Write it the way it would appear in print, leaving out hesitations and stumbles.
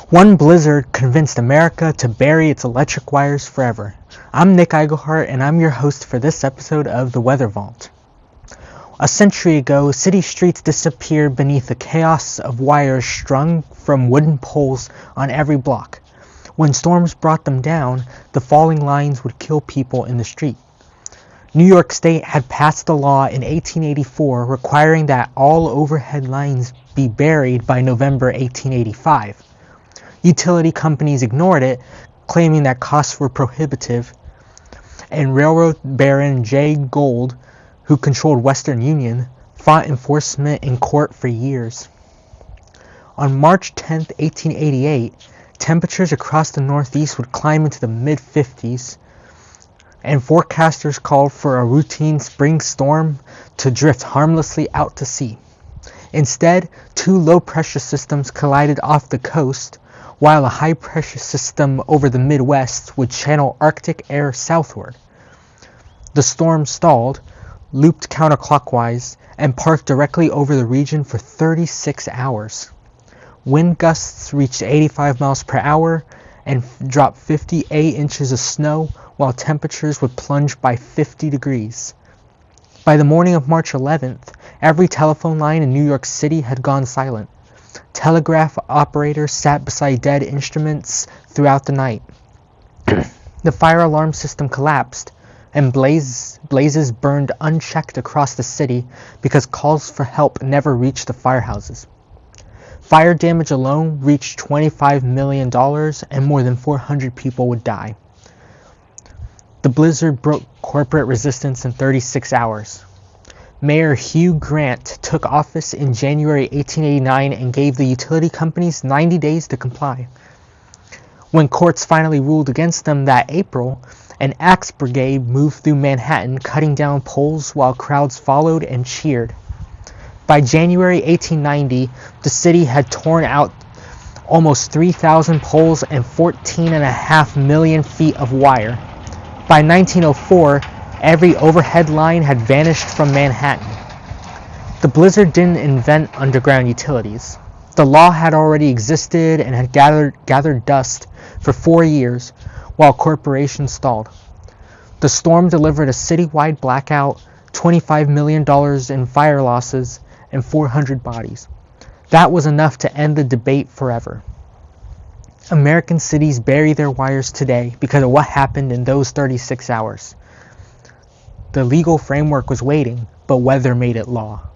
One blizzard convinced America to bury its electric wires forever. I'm Nick Eigelhart, and I'm your host for this episode of The Weather Vault. A century ago, city streets disappeared beneath the chaos of wires strung from wooden poles on every block. When storms brought them down, the falling lines would kill people in the street. New York State had passed a law in 1884 requiring that all overhead lines be buried by November 1885. Utility companies ignored it, claiming that costs were prohibitive, and railroad baron Jay Gould, who controlled Western Union, fought enforcement in court for years. On March 10, 1888, temperatures across the Northeast would climb into the mid-50s, and forecasters called for a routine spring storm to drift harmlessly out to sea. Instead, two low-pressure systems collided off the coast, while a high-pressure system over the Midwest would channel Arctic air southward. The storm stalled, looped counterclockwise, and parked directly over the region for 36 hours. Wind gusts reached 85 miles per hour and dropped 58 inches of snow, while temperatures would plunge by 50 degrees. By the morning of March 11th, every telephone line in New York City had gone silent. Telegraph operators sat beside dead instruments throughout the night. The fire alarm system collapsed, and blazes burned unchecked across the city because calls for help never reached the firehouses. Fire damage alone reached $25 million, and more than 400 people would die. The blizzard broke corporate resistance in 36 hours. Mayor Hugh Grant took office in January 1889 and gave the utility companies 90 days to comply. When courts finally ruled against them that April, an axe brigade moved through Manhattan, cutting down poles while crowds followed and cheered. By January 1890, the city had torn out almost 3,000 poles and 14.5 million feet of wire. By 1904, every overhead line had vanished from Manhattan. The blizzard didn't invent underground utilities. The law had already existed and had gathered dust for 4 years while corporations stalled. The storm delivered a citywide blackout, $25 million in fire losses, and 400 bodies. That was enough to end the debate forever. American cities bury their wires today because of what happened in those 36 hours. The legal framework was waiting, but weather made it law.